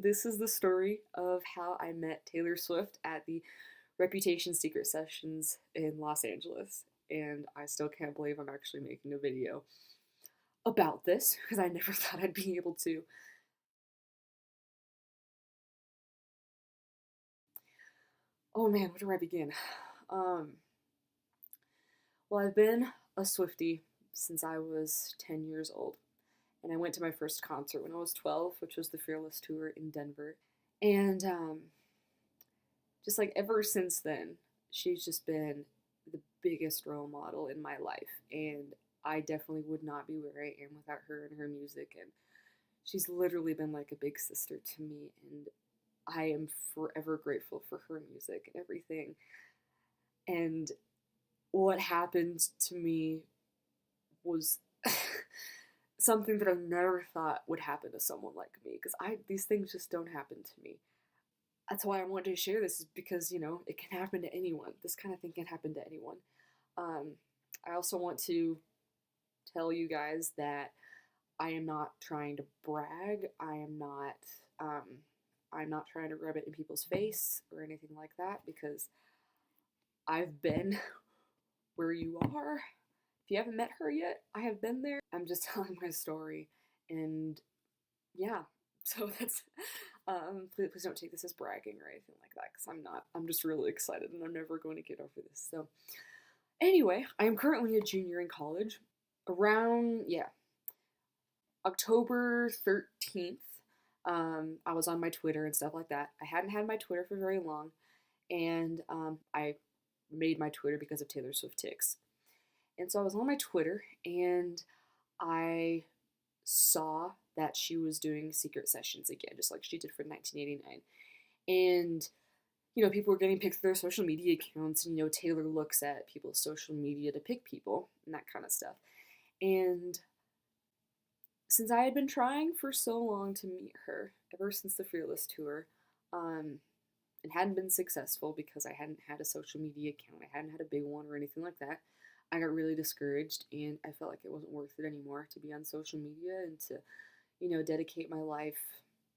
This is the story of how I met Taylor Swift at the Reputation Secret Sessions in Los Angeles. And I still can't believe I'm actually making a video about this because I never thought I'd be able to. Oh man, where do I begin? Um, well, I've been a Swiftie since I was 10 years old. And I went to my first concert when I was 12, which was the Fearless Tour in Denver. And just like ever since then, she's just been the biggest role model in my life. And I definitely would not be where I am without her and her music. And she's literally been like a big sister to me. And I am forever grateful for her music and everything. And what happened to me was something that I never thought would happen to someone like me because I these things just don't happen to me. That's why I wanted to share this is because it can happen to anyone. This kind of thing can happen to anyone. Um, I also want to tell you guys that I am not trying to brag. Um, I'm not trying to rub it in people's face or anything like that because I've been where you are. If you haven't met her yet, I have been there. I'm just telling my story, and yeah. So that's please don't take this as bragging or anything like that because I'm not. I'm just really excited and I'm never going to get over this. So anyway, I am currently a junior in college. Around October 13th, I was on my Twitter and stuff like that. I hadn't had my Twitter for very long, and I made my Twitter because of Taylor Swift ticks. And so I was on my Twitter and I saw that she was doing secret sessions again, just like she did for 1989. And, people were getting picked through their social media accounts, and, Taylor looks at people's social media to pick people and that kind of stuff. And since I had been trying for so long to meet her, ever since the Fearless tour, um, and hadn't been successful because I hadn't had a social media account, I hadn't had a big one or anything like that, I got really discouraged and I felt like it wasn't worth it anymore to be on social media and to, dedicate my life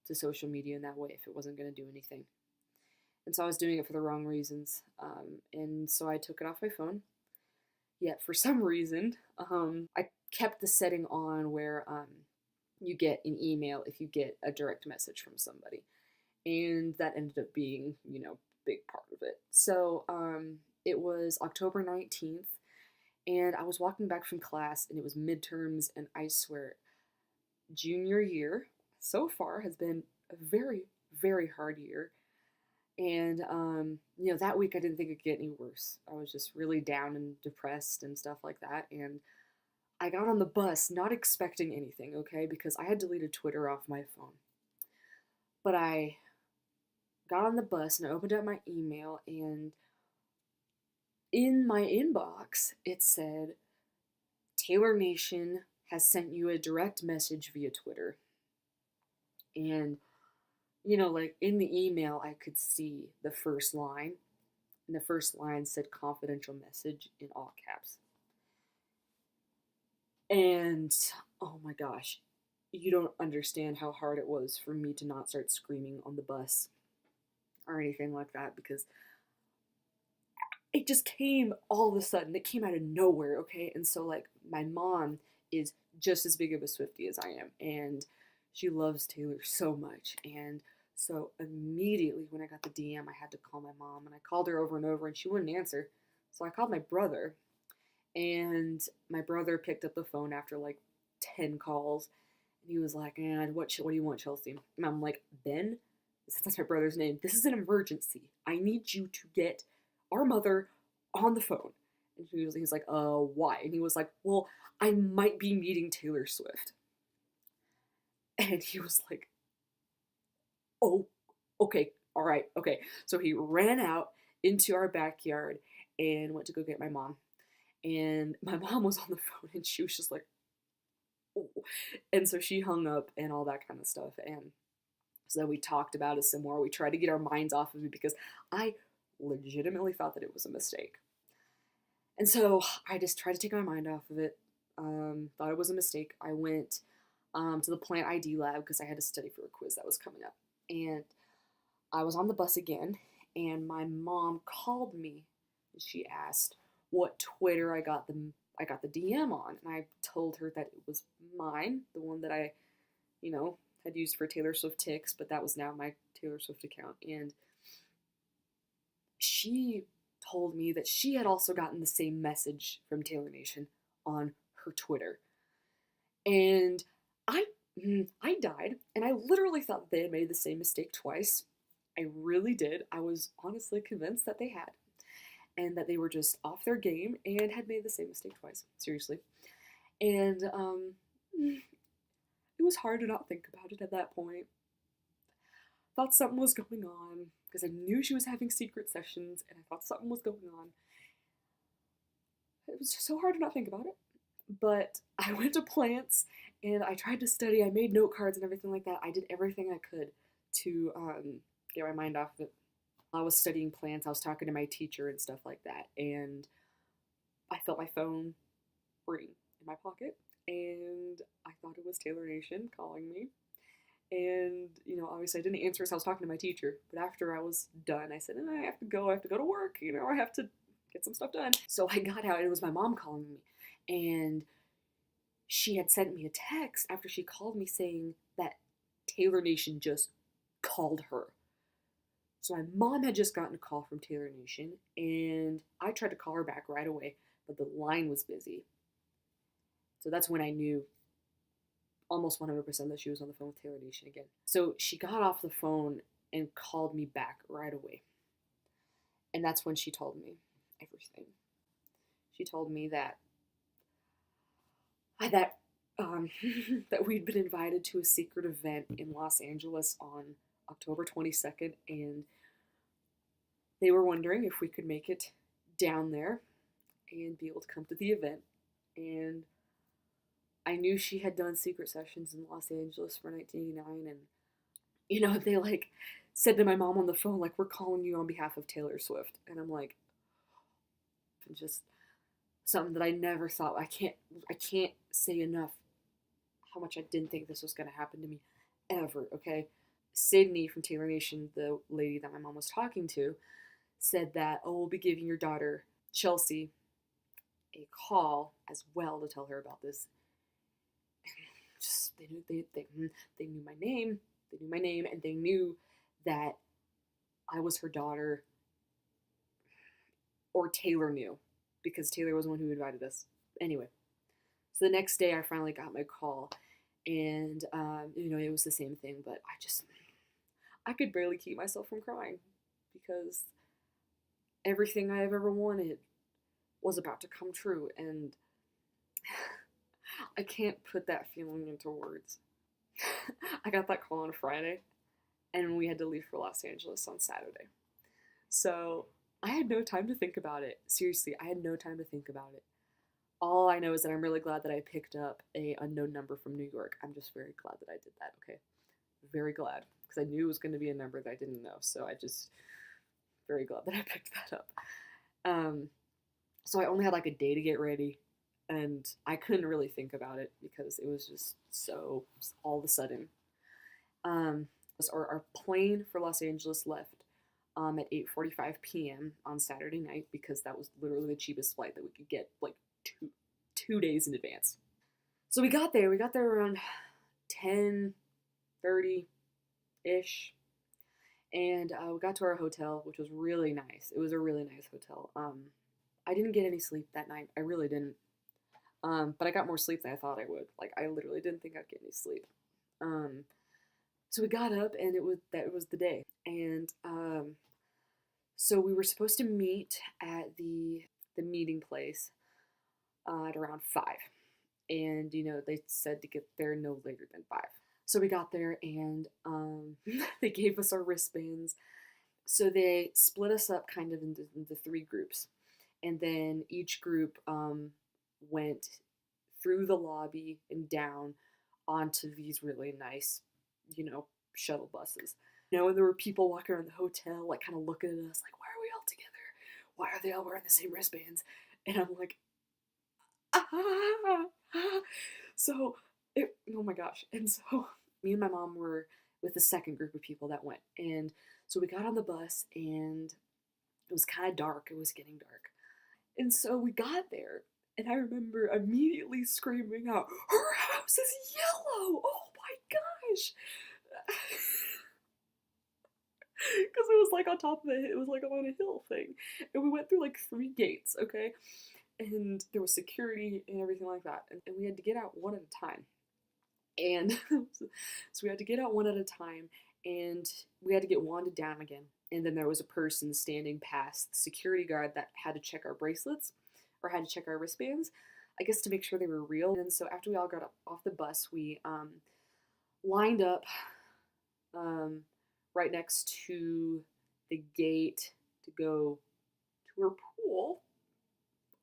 to social media in that way if it wasn't going to do anything. And so I was doing it for the wrong reasons. And so I took it off my phone. Yet for some reason, I kept the setting on where you get an email if you get a direct message from somebody. And that ended up being, big part of it. So it was October 19th, and I was walking back from class, and it was midterms, and I swear, junior year so far has been a very, very hard year. And, that week I didn't think it could get any worse. I was just really down and depressed and stuff like that. And I got on the bus not expecting anything, okay, because I had deleted Twitter off my phone. But I got on the bus and I opened up my email, and in my inbox it said, Taylor Nation has sent you a direct message via Twitter. And, like in the email, I could see the first line, and the first line said confidential message in all caps. And oh my gosh, you don't understand how hard it was for me to not start screaming on the bus or anything like that because it just came all of a sudden. It came out of nowhere, okay? And so, like, my mom is just as big of a Swiftie as I am, and she loves Taylor so much. And so, immediately when I got the DM, I had to call my mom, and I called her over and over, and she wouldn't answer. So, I called my brother, and my brother picked up the phone after like 10 calls, and he was like, what do you want, Chelsea? And I'm like, Ben, that's my brother's name. This is an emergency. I need you to get our mother on the phone. And he was like, why? And he was like, well, I might be meeting Taylor Swift. And he was like, oh, okay, all right, okay. So he ran out into our backyard and went to go get my mom. And my mom was on the phone and she was just like, oh. And so she hung up and all that kind of stuff. And so then we talked about it some more. We tried to get our minds off of it because I legitimately thought that it was a mistake. And so I just tried to take my mind off of it. Thought it was a mistake. I went to the plant ID lab because I had to study for a quiz that was coming up. And I was on the bus again, and my mom called me. And she asked what Twitter I got the DM on, and I told her that it was mine, the one that I, you know, had used for Taylor Swift ticks, but that was now my Taylor Swift account. And she told me that she had also gotten the same message from Taylor Nation on her Twitter. And I I died, and I literally thought that they had made the same mistake twice. I really did. I was honestly convinced that they had, and that they were just off their game and had made the same mistake twice. Seriously. And it was hard to not think about it at that point. Thought something was going on because I knew she was having secret sessions, and I thought something was going on. It was just so hard to not think about it. But I went to plants and I tried to study. I made note cards and everything like that. I did everything I could to get my mind off of it. I was studying plants. I was talking to my teacher and stuff like that. And I felt my phone ring in my pocket. And I thought it was Taylor Nation calling me. And, obviously I didn't answer as I was talking to my teacher. But after I was done, I said, I have to go. I have to go to work. I have to get some stuff done. So I got out and it was my mom calling me. And she had sent me a text after she called me saying that Taylor Nation just called her. So my mom had just gotten a call from Taylor Nation, and I tried to call her back right away, but the line was busy. So that's when I knew almost 100% that she was on the phone with Taylor Nation again. So she got off the phone and called me back right away. And that's when she told me everything. She told me that that that we'd been invited to a secret event in Los Angeles on October 22nd, and they were wondering if we could make it down there and be able to come to the event. And I knew she had done secret sessions in Los Angeles for 1989, and they said to my mom on the phone, like, we're calling you on behalf of Taylor Swift. And I'm like, just something that I never thought. I can't say enough how much I didn't think this was going to happen to me ever, okay? Sydney from Taylor Nation, the lady that my mom was talking to, said that, we'll be giving your daughter, Chelsea, a call as well to tell her about this. Just, they knew my name. They knew my name, and they knew that I was her daughter, or Taylor knew, because Taylor was the one who invited us. Anyway, so the next day I finally got my call, and it was the same thing, but I could barely keep myself from crying because everything I have ever wanted was about to come true, and I can't put that feeling into words. I got that call on Friday, and we had to leave for Los Angeles on Saturday. So I had no time to think about it. Seriously, I had no time to think about it. All I know is that I'm really glad that I picked up a unknown number from New York. I'm just very glad that I did that, okay? Very glad, because I knew it was going to be a number that I didn't know, so very glad that I picked that up. So I only had like a day to get ready, and I couldn't really think about it because it was just so all of a sudden. Our plane for Los Angeles left at 8:45 p.m. on Saturday night because that was literally the cheapest flight that we could get, like two days in advance. So we got there. We got there around 10:30-ish, and we got to our hotel, which was really nice. It was a really nice hotel. I didn't get any sleep that night. I really didn't. But I got more sleep than I thought I would. Like, I literally didn't think I'd get any sleep. So we got up, and it was the day. And so we were supposed to meet at the meeting place at around 5. And, they said to get there no later than 5. So we got there, and they gave us our wristbands. So they split us up kind of into 3 groups. And then each group went through the lobby and down onto these really nice, shuttle buses. And there were people walking around the hotel, like, kind of looking at us, like, why are we all together? Why are they all wearing the same wristbands? And I'm like, ah. So, oh my gosh. And so me and my mom were with the second group of people that went. And so we got on the bus, and it was kind of dark. It was getting dark. And so we got there, and I remember immediately screaming out, "Her house is yellow! Oh my gosh!" Because it was like on top of it was like on a hill thing. And we went through like 3 gates, okay? And there was security and everything like that. And we had to get out one at a time. And so we had to get out one at a time, and we had to get wanded down again. And then there was a person standing past the security guard that had to check our bracelets or had to check our wristbands, I guess to make sure they were real. And so after we all got off the bus, we lined up um, right next to the gate to go to her pool.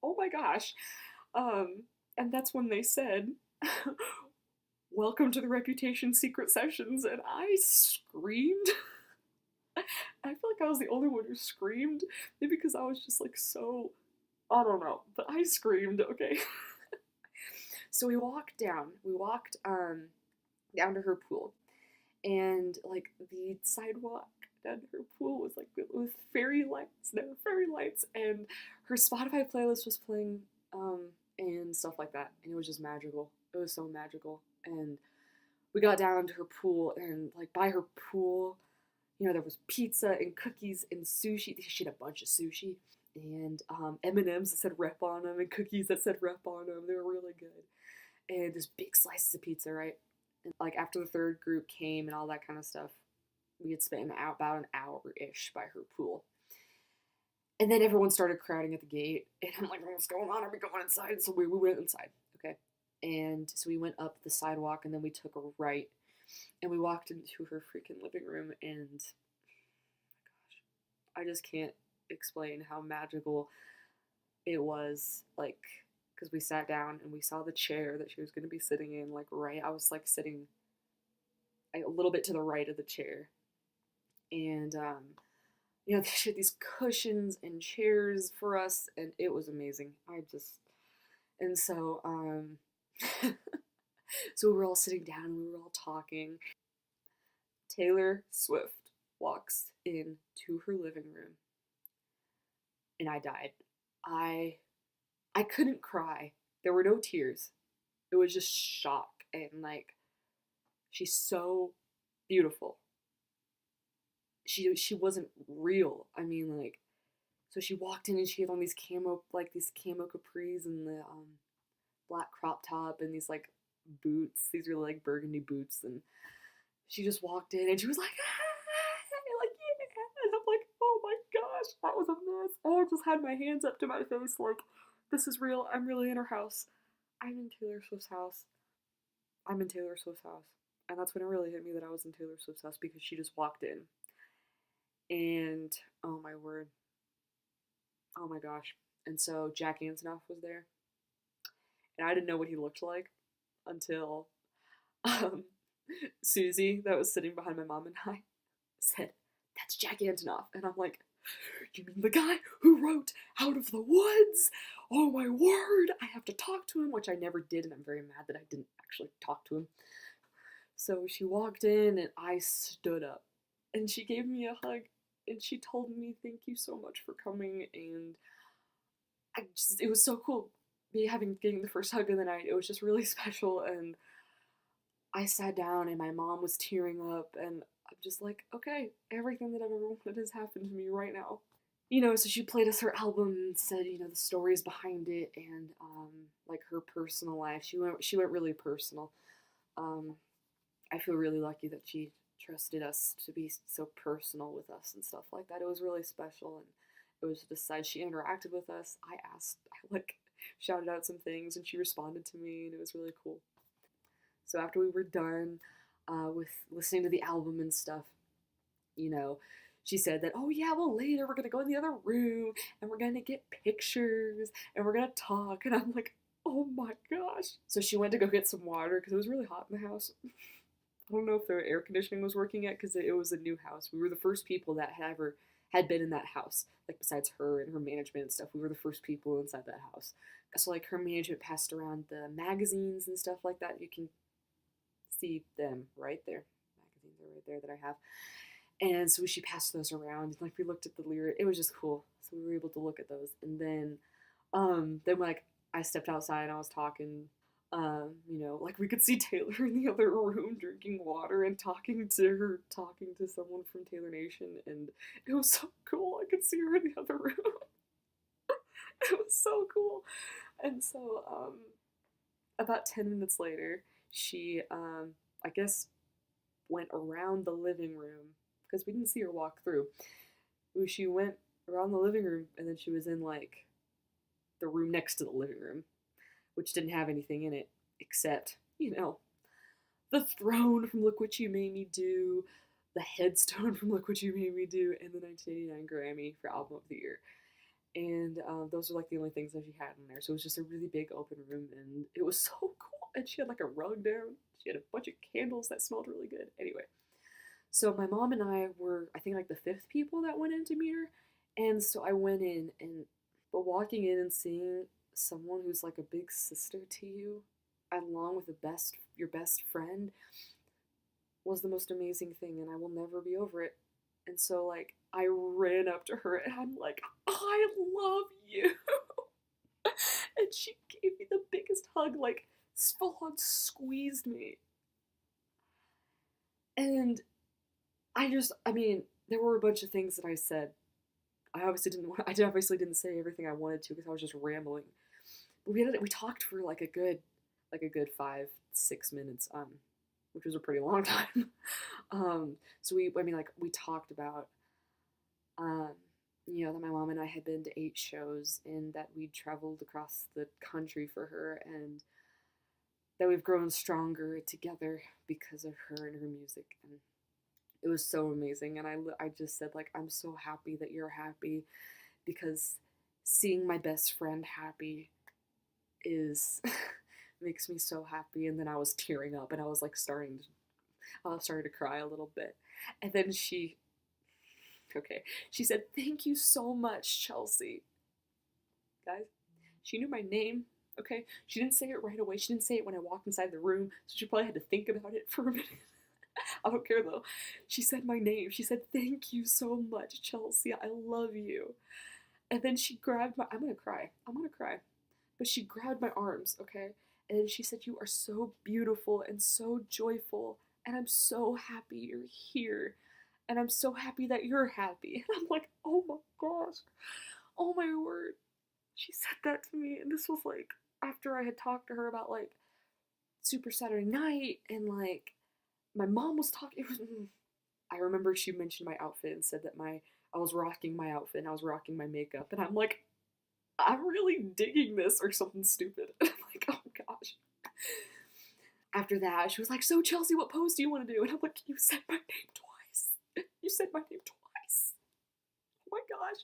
Oh my gosh. And that's when they said, "Welcome to the Reputation Secret Sessions," and I screamed. I feel like I was the only one who screamed, maybe because I was just like so, I don't know, but I screamed, okay? So we walked down. We walked down to her pool, and like the sidewalk down to her pool was like with fairy lights. There were fairy lights, and her Spotify playlist was playing, and stuff like that, and it was just magical. It was so magical. And we got down to her pool, and like by her pool, there was pizza and cookies and sushi. She had a bunch of sushi and M&Ms that said rep on them and cookies that said rep on them. They were really good. And just big slices of pizza, right? And like after the third group came and all that kind of stuff, we had spent about an hour-ish by her pool. And then everyone started crowding at the gate, and I'm like, "What's going on? Are we going inside?" So we went inside, okay? And so we went up the sidewalk, and then we took a right, and we walked into her freaking living room, and oh my gosh, I just can't explain how magical it was. Like, because we sat down and we saw the chair that she was going to be sitting in, like right. I was like sitting a little bit to the right of the chair, and they had these cushions and chairs for us, and it was amazing. And so so we were all sitting down and we were all talking. Taylor Swift walks into her living room, and I died. I couldn't cry. There were no tears. It was just shock, and like, she's so beautiful. She wasn't real. I mean, like, so she walked in and she had on these camo capris and the black crop top and these like boots. These really like burgundy boots, and she just walked in and she was like, "Ah," like, yeah, and I'm like, oh my gosh, that was a mess. And I just had my hands up to my face like, this is real. I'm really in her house. I'm in Taylor Swift's house. I'm in Taylor Swift's house. And that's when it really hit me that I was in Taylor Swift's house, because she just walked in. And oh my word. Oh my gosh. And so Jack Antonoff was there. And I didn't know what he looked like until um, Susie, that was sitting behind my mom and I, said, "That's Jack Antonoff." And I'm like, "You mean the guy who wrote Out of the Woods? Oh my word, I have to talk to him," which I never did, and I'm very mad that I didn't actually talk to him. So she walked in, and I stood up, and she gave me a hug, and she told me, "Thank you so much for coming," and it was so cool, getting the first hug of the night. It was just really special, and I sat down, and my mom was tearing up, and I'm just like, okay, everything that I've ever wanted has happened to me right now. So she played us her album and said, the stories behind it, and like her personal life. She went really personal. Um, I feel really lucky that she trusted us to be so personal with us and stuff like that. It was really special, and it was just as she interacted with us. I shouted out some things, and she responded to me, and it was really cool. So after we were done with listening to the album and stuff, she said that, "Oh yeah, well later we're gonna go in the other room and we're gonna get pictures and we're gonna talk." And I'm like, oh my gosh. So she went to go get some water because it was really hot in the house. I don't know if the air conditioning was working yet because it was a new house. We were the first people that had been in that house. Like, besides her and her management and stuff, we were the first people inside that house. So like, her management passed around the magazines and stuff like that. You can see them right there. Magazines are right there that I have. And so she passed those around, and like we looked at the lyric. It was just cool. So we were able to look at those, and then like I stepped outside and I was talking. Like we could see Taylor in the other room drinking water and talking to someone from Taylor Nation, and it was so cool. I could see her in the other room. It was so cool. And so, about 10 minutes later, she, I guess, went around the living room because we didn't see her walk through. She went around the living room and then she was in like the room next to the living room, which didn't have anything in it except, the throne from Look What You Made Me Do, the headstone from Look What You Made Me Do, and the 1989 Grammy for Album of the Year. And those were like the only things that she had in there. So it was just a really big open room, and it was so cool. And she had like a rug down. She had a bunch of candles that smelled really good. Anyway, so my mom and I were, I think, like the fifth people that went in to meet her. And so I went in, but walking in and seeing someone who's like a big sister to you, along with your best friend, was the most amazing thing, and I will never be over it. And so, like, I ran up to her and I'm like, I love you. And she gave me the biggest hug, like, full on squeezed me. And I mean, there were a bunch of things that I said. I obviously didn't say everything I wanted to because I was just rambling. But we talked for like a good 5-6 minutes, which was a pretty long time. So we talked about, that my mom and I had been to 8 shows and that we'd traveled across the country for her and that we've grown stronger together because of her and her music. And it was so amazing. And I just said, like, I'm so happy that you're happy because seeing my best friend happy is makes me so happy. And then I was tearing up and I was like starting to cry a little bit. And then she said, "Thank you so much, Chelsea." Guys, she knew my name, okay? She didn't say it right away. She didn't say it when I walked inside the room, so she probably had to think about it for a minute. I don't care though. She said my name. She said, "Thank you so much, Chelsea. I love you." And then she grabbed my, I'm gonna cry. But she grabbed my arms, okay? And then she said, "You are so beautiful and so joyful, and I'm so happy you're here. And I'm so happy that you're happy." And I'm like, oh my gosh. Oh my word. She said that to me, and this was like after I had talked to her about like Super Saturday Night, and like my mom was talking. I remember she mentioned my outfit and said that I was rocking my outfit and I was rocking my makeup, and I'm like, I'm really digging this or something stupid. I'm like, oh gosh. After that, she was like, "So Chelsea, what pose do you want to do?" And I'm like, "You said my name twice. You said my name twice. Oh my gosh."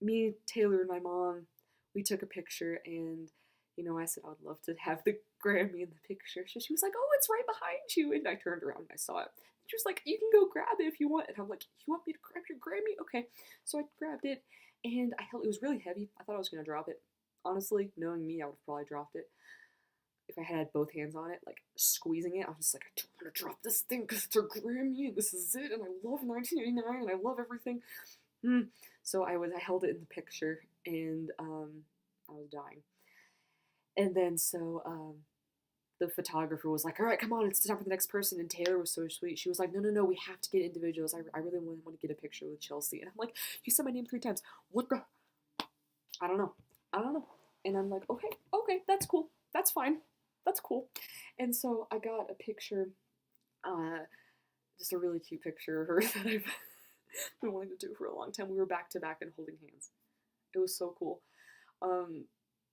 Me, Taylor, and my mom, we took a picture, and I said I would love to have the Grammy in the picture. So she was like, "Oh, it's right behind you." And I turned around and I saw it. She was like, "You can go grab it if you want." And I'm like, "You want me to grab your Grammy?" Okay. So I grabbed it, and I held it. Was really heavy. I thought I was going to drop it. Honestly, knowing me, I would have probably dropped it. If I had both hands on it, like squeezing it, I was just like, "I don't want to drop this thing because it's a Grammy and this is it, and I love 1989 and I love everything." So I held it in the picture, and I was dying. And then the photographer was like, "All right, come on, it's time for the next person." And Taylor was so sweet. She was like, "No, no, no, we have to get individuals. I really want to get a picture with Chelsea." And I'm like, "You said my name 3 times. What the? I don't know. I don't know." And I'm like, okay, that's cool. That's fine. That's cool." And so I got a picture, just a really cute picture of her that I've been wanting to do for a long time. We were back to back and holding hands. It was so cool.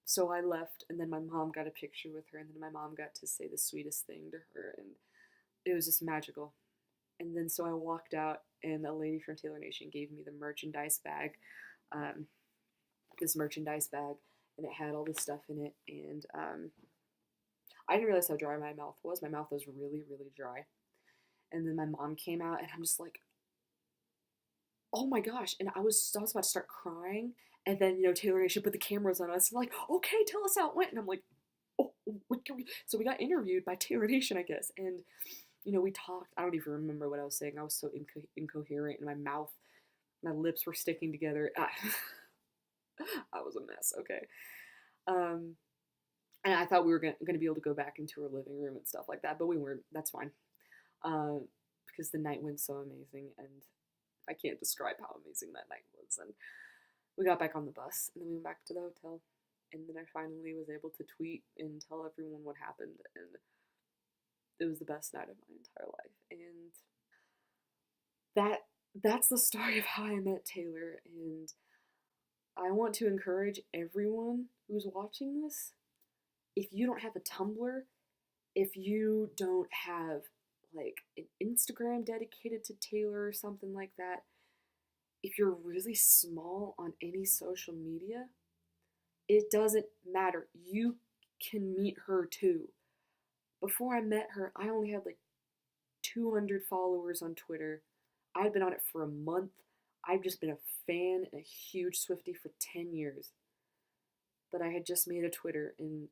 So I left, and then my mom got a picture with her, and then my mom got to say the sweetest thing to her, and it was just magical. And then so I walked out, and a lady from Taylor Nation gave me the merchandise bag, um, and it had all this stuff in it, and I didn't realize how dry my mouth was. My mouth was really, really dry. And then my mom came out, and I'm just like, oh my gosh. And I was about to start crying. And then, Taylor Nation put the cameras on us. And like, "Okay, tell us how it went." And I'm like, "Oh, what can we?" So we got interviewed by Taylor Nation, I guess. And, we talked. I don't even remember what I was saying. I was so incoherent, and my lips were sticking together. I was a mess. Okay. Um, and I thought we were gonna be able to go back into her living room and stuff like that, but we weren't. That's fine. Um, because the night went so amazing, and I can't describe how amazing that night was. And we got back on the bus, and then we went back to the hotel, and then I finally was able to tweet and tell everyone what happened, and it was the best night of my entire life. And that that's the story of how I met Taylor, and I want to encourage everyone who's watching this. If you don't have a Tumblr, if you don't have like an Instagram dedicated to Taylor or something like that, if you're really small on any social media, it doesn't matter. You can meet her too. Before I met her, I only had like 200 followers on Twitter. I'd been on it for a month. I've just been a fan and a huge Swiftie for 10 years. But I had just made a Twitter, and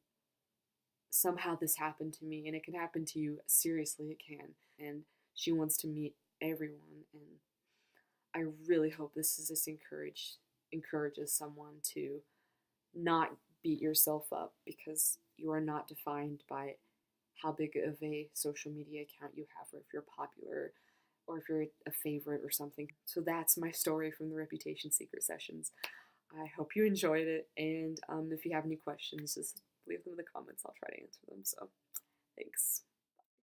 somehow this happened to me, and it can happen to you. Seriously, it can. And she wants to meet everyone, and I really hope this encourages someone to not beat yourself up, because you are not defined by how big of a social media account you have, or if you're popular, or if you're a favorite or something. So that's my story from the Reputation Secret Sessions. I hope you enjoyed it, and if you have any questions, just leave them in the comments. I'll try to answer them. So thanks.